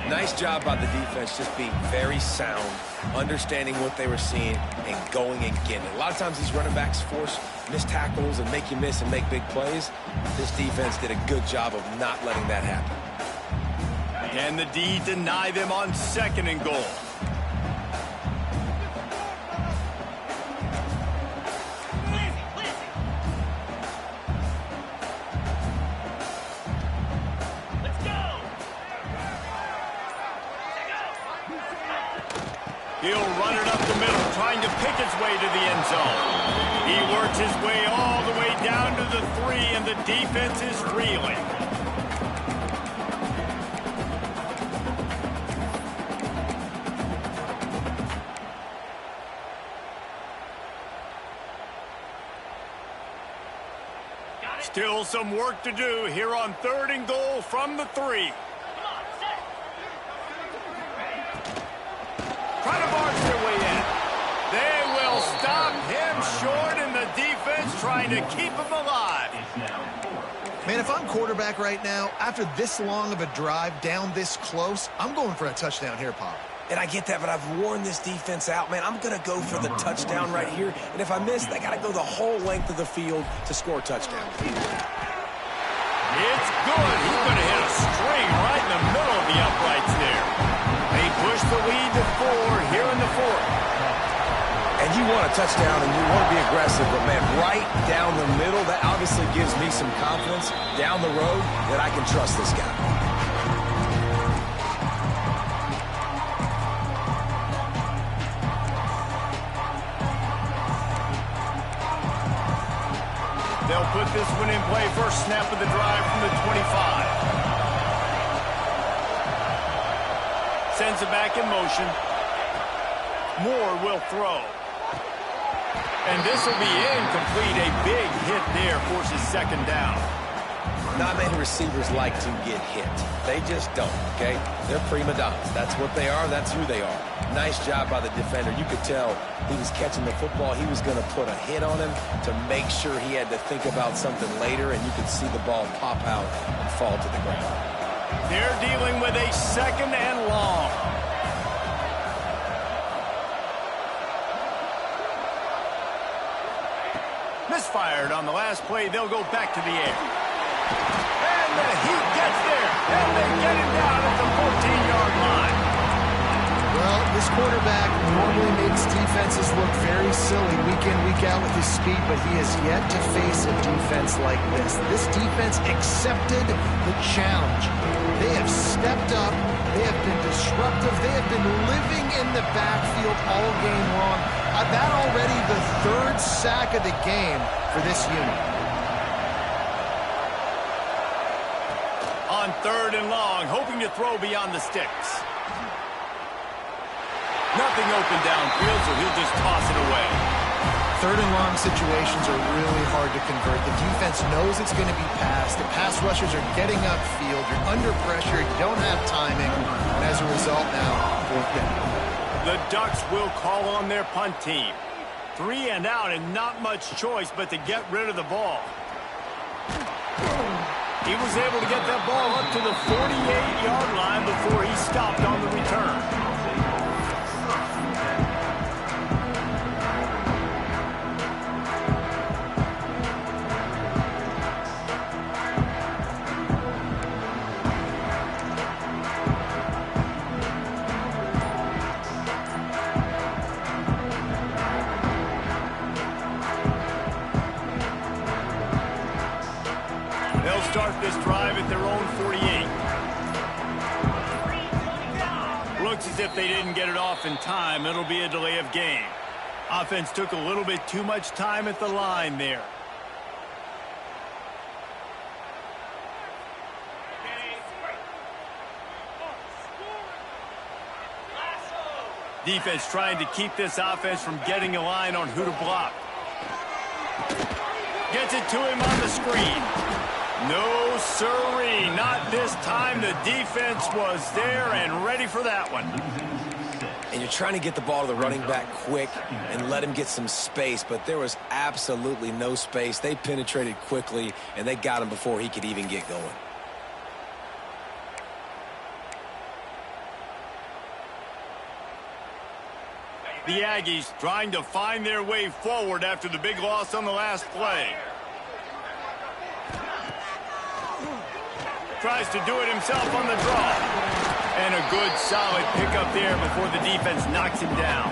Nice job by the defense, just being very sound, understanding what they were seeing, and going and getting it. A lot of times these running backs force missed tackles and make you miss and make big plays. This defense did a good job of not letting that happen. And the D deny them on 2nd and goal. He'll run it up the middle, trying to pick its way to the end zone. He works his way all the way down to the 3, and the defense is reeling. Still some work to do here on 3rd and goal from the 3. Trying to barge their way in. They will stop him short, and the defense trying to keep him alive. Man, if I'm quarterback right now, after this long of a drive down this close, I'm going for a touchdown here, Pop. And I get that, but I've worn this defense out, man. I'm going to go for the touchdown right here. And if I miss, I got to go the whole length of the field to score a touchdown. It's good. He's going to hit a string right in the middle of the uprights there. They push the lead to 4 here in the 4th. And you want a touchdown and you want to be aggressive, but, man, right down the middle, that obviously gives me some confidence down the road that I can trust this guy. They'll put this one in play. First snap of the drive from the 25. Sends it back in motion. Moore will throw. And this will be incomplete. A big hit there forces 2nd down. Not many receivers like to get hit. They just don't, okay? They're prima donnas. That's what they are. That's who they are. Nice job by the defender. You could tell he was catching the football. He was going to put a hit on him to make sure he had to think about something later, and you could see the ball pop out and fall to the ground. They're dealing with a 2nd and long. Misfired on the last play. They'll go back to the air. And the Heat gets there. And they get it down at the 14-yard line. Well, this quarterback normally makes defenses look very silly week in, week out with his speed, but he has yet to face a defense like this. This defense accepted the challenge. They have stepped up. They have been disruptive. They have been living in the backfield all game long. That already the 3rd sack of the game for this unit. On 3rd and long, hoping to throw beyond the sticks. Nothing open downfield, so he'll just toss it away. 3rd and long situations are really hard to convert. The defense knows it's going to be passed. The pass rushers are getting upfield. You're under pressure. You don't have timing. And as a result now, 4th down. The Ducks will call on their punt team. 3 and out and not much choice but to get rid of the ball. He was able to get that ball up to the 48-yard line before he stopped on the return. Start this drive at their own 48. Looks as if they didn't get it off in time. It'll be a delay of game. Offense took a little bit too much time at the line there. Defense trying to keep this offense from getting a line on who to block. Gets it to him on the screen. No siree, not this time. The defense was there and ready for that one. And you're trying to get the ball to the running back quick and let him get some space, but there was absolutely no space. They penetrated quickly, and they got him before he could even get going. The Aggies trying to find their way forward after the big loss on the last play. Tries to do it himself on the draw. And a good, solid pickup there before the defense knocks him down.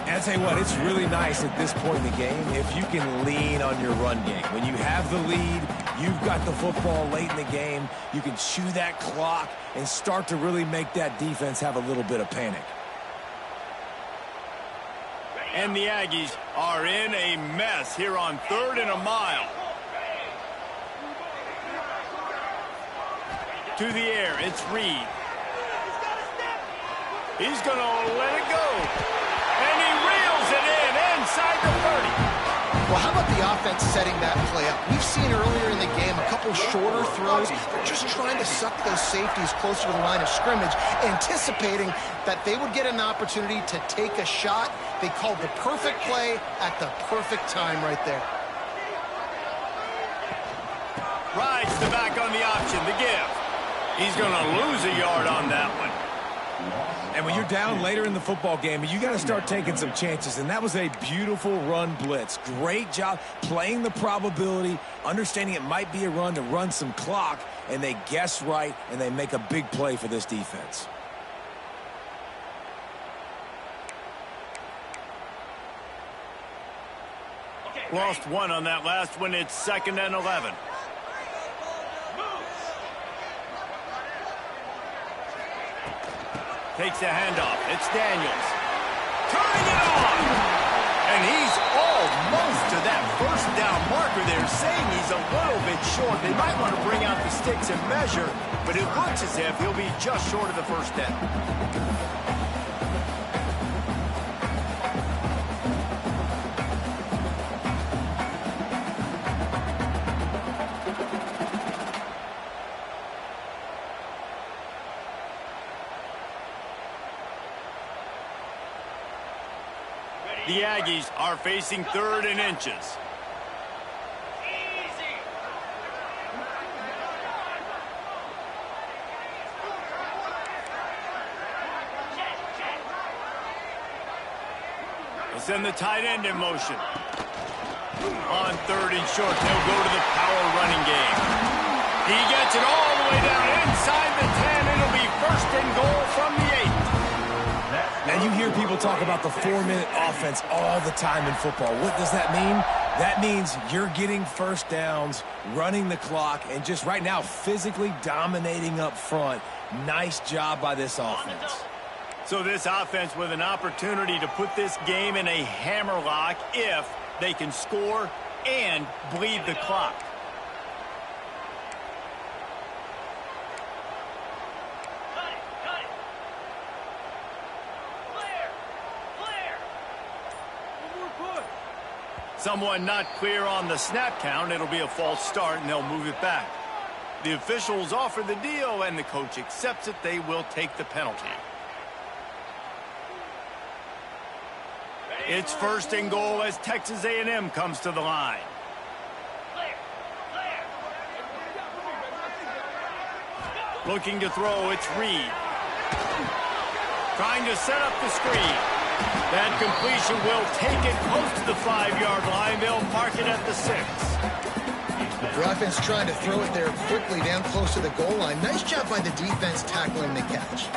And I tell you what, it's really nice at this point in the game if you can lean on your run game. When you have the lead, you've got the football late in the game, you can chew that clock and start to really make that defense have a little bit of panic. And the Aggies are in a mess here on 3rd and a mile. To the air, it's Reed. He's going to let it go. And he reels it in inside the 30. Well, how about the offense setting that play up? We've seen earlier in the game a couple shorter throws. They're just trying to suck those safeties closer to the line of scrimmage, anticipating that they would get an opportunity to take a shot. They called the perfect play at the perfect time right there. Rides the back on the option, the give. He's going to lose a yard on that one. And when you're down later in the football game, you got to start taking some chances. And that was a beautiful run blitz. Great job playing the probability, understanding it might be a run to run some clock, and they guess right, and they make a big play for this defense. Lost one on that last one. It's 2nd and 11. Takes the handoff. It's Daniels. Turning it on! And he's almost to that first down marker there, saying he's a little bit short. They might want to bring out the sticks and measure, but it looks as if he'll be just short of the first down. The Aggies are facing 3rd and inches. They'll send the tight end in motion. On 3rd and short, they'll go to the power running game. He gets it all the way down inside the 10. It'll be 1st and goal from the 8. And you hear people talk about the 4-minute offense all the time in football. What does that mean? That means you're getting first downs, running the clock, and just right now physically dominating up front. Nice job by this offense. So this offense with an opportunity to put this game in a hammerlock if they can score and bleed the clock. Someone not clear on the snap count. It'll be a false start, and they'll move it back. The officials offer the deal, and the coach accepts it. They will take the penalty. It's 1st and goal as Texas A&M comes to the line. Looking to throw, it's Reed. Trying to set up the screen. That completion will take it close to the 5-yard line. They'll mark it at the 6. The offense trying to throw it there quickly down close to the goal line. Nice job by the defense tackling the catch.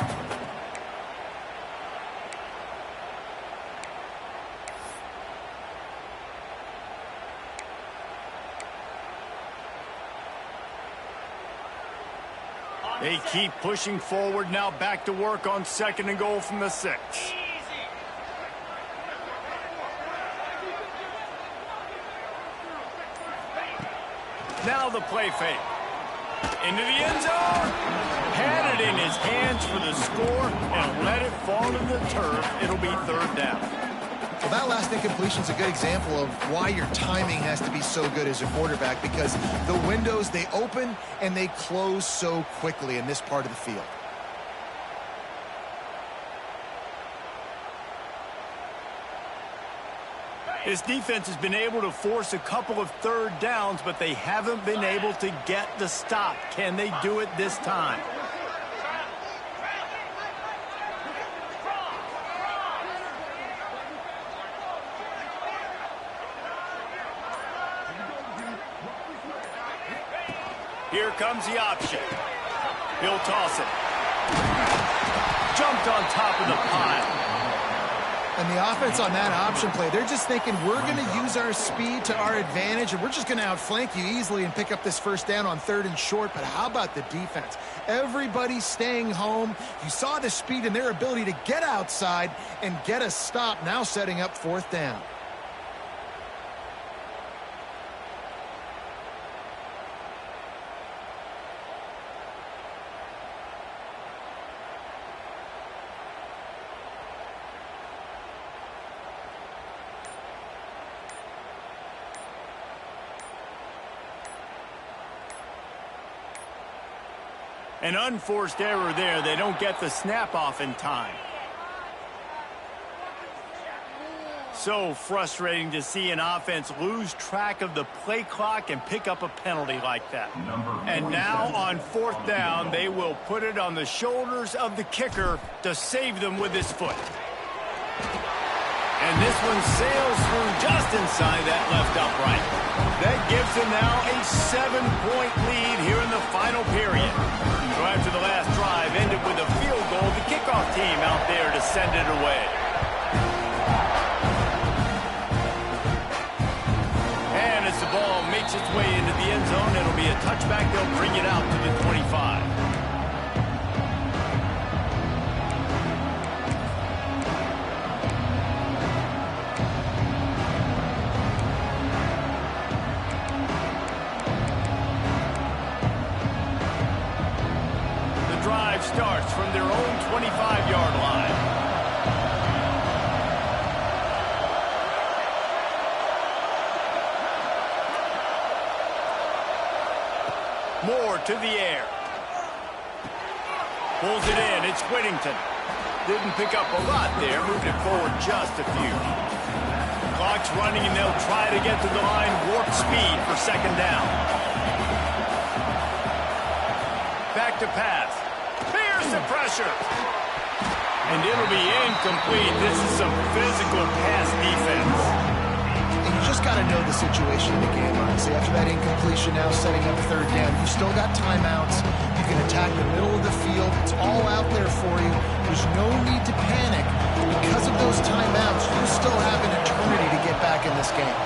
They keep pushing forward now, back to work on 2nd and goal from the 6. Now the play fake. Into the end zone. Had it in his hands for the score and let it fall to the turf. It'll be third down. Well, that last incompletion is a good example of why your timing has to be so good as a quarterback, because the windows, they open and they close so quickly in this part of the field. This defense has been able to force a couple of third downs, but they haven't been able to get the stop. Can they do it this time? Here comes the option. He'll toss it. Jumped on top of the pile. And the offense on that option play, they're just thinking, we're going to use our speed to our advantage, and we're just going to outflank you easily and pick up this first down on 3rd and short. But how about the defense? Everybody's staying home. You saw the speed and their ability to get outside and get a stop, now setting up 4th down. An unforced error there. They don't get the snap off in time. So frustrating to see an offense lose track of the play clock and pick up a penalty like that. And now on 4th down, they will put it on the shoulders of the kicker to save them with his foot. And this one sails through just inside that left upright. That gives them now a 7-point lead here in the final period. So after the last drive ended with a field goal, the kickoff team out there to send it away. And as the ball makes its way into the end zone, it'll be a touchback. They'll bring it out to the 25. Starts from their own 25-yard line. Moore to the air. Pulls it in. It's Whittington. Didn't pick up a lot there. Moved it forward just a few. Clock's running, and they'll try to get to the line. Warp speed for 2nd down. Back to pass. The pressure. And it'll be incomplete. This is some physical pass defense. And you just got to know the situation in the game, honestly. After that incompletion, now setting up 3rd down, you've still got timeouts. You can attack the middle of the field. It's all out there for you. There's no need to panic. Because of those timeouts, you still have an eternity to get back in this game.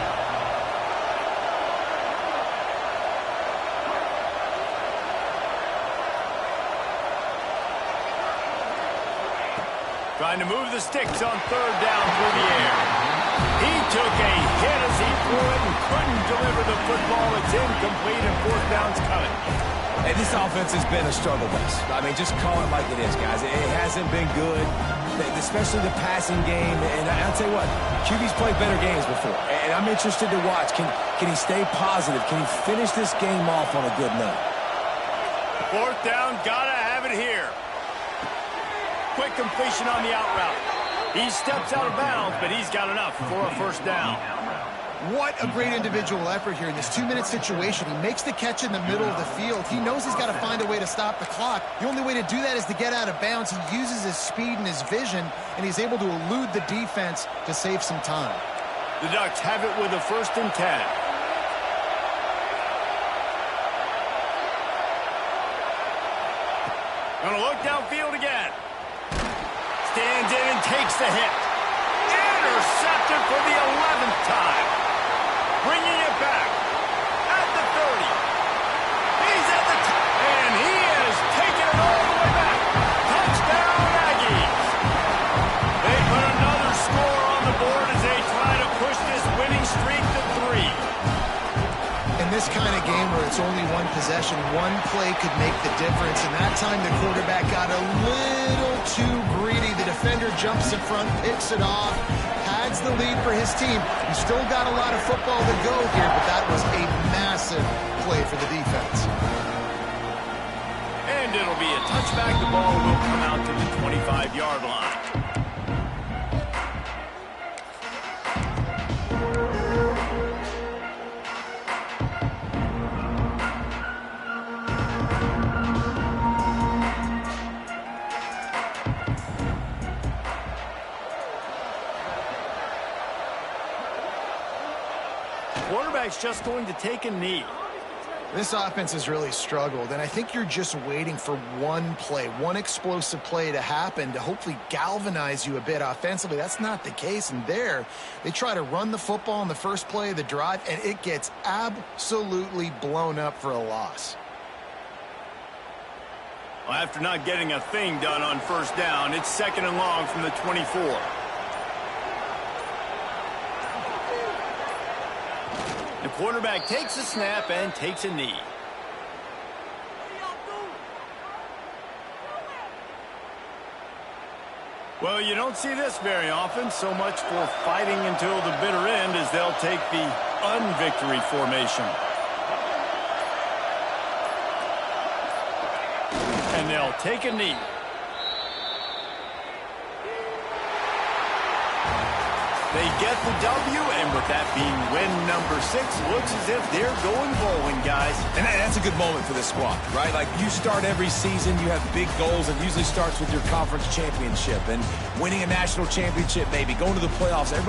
Trying to move the sticks on 3rd down through the air. He took a hit as he threw it and couldn't deliver the football. It's incomplete and 4th down's coming. Hey, this offense has been a struggle bus. I mean, just call it like it is, guys. It hasn't been good, especially the passing game. And I'll tell you what, QB's played better games before. And I'm interested to watch. Can he stay positive? Can he finish this game off on a good note? 4th down, gotta have it here. Quick completion on the out route. He steps out of bounds, but he's got enough for a 1st down. What a great individual effort here in this 2-minute situation. He makes the catch in the middle of the field. He knows he's got to find a way to stop the clock. The only way to do that is to get out of bounds. He uses his speed and his vision, and he's able to elude the defense to save some time. The Ducks have it with a 1st and 10. Gonna look downfield again. Stands in and takes the hit. Intercepted for the 11th time. Bringing it back at the 30. He's at the and he has taken it all the way back. Touchdown, Aggies. They put another score on the board as they try to push this winning streak to 3. In this kind of game where it's it's only one possession. One play could make the difference, and that time the quarterback got a little too greedy. The defender jumps in front, picks it off, pads the lead for his team. He's still got a lot of football to go here, but that was a massive play for the defense. And it'll be a touchback. The ball will come out to the 25-yard line. Quarterback's just going to take a knee. This offense has really struggled, and I think you're just waiting for one play, one explosive play to happen to hopefully galvanize you a bit offensively. That's not the case, and there they try to run the football in the first play of the drive, and it gets absolutely blown up for a loss. Well, after not getting a thing done on first down, it's 2nd and long from the 24. The quarterback takes a snap and takes a knee. Well, you don't see this very often. So much for fighting until the bitter end as they'll take the unvictory formation. And they'll take a knee. They get the W, and with that being win number 6, looks as if they're going bowling, guys. And that's a good moment for this squad, right? Like, you start every season, you have big goals. It usually starts with your conference championship and winning a national championship, maybe going to the playoffs.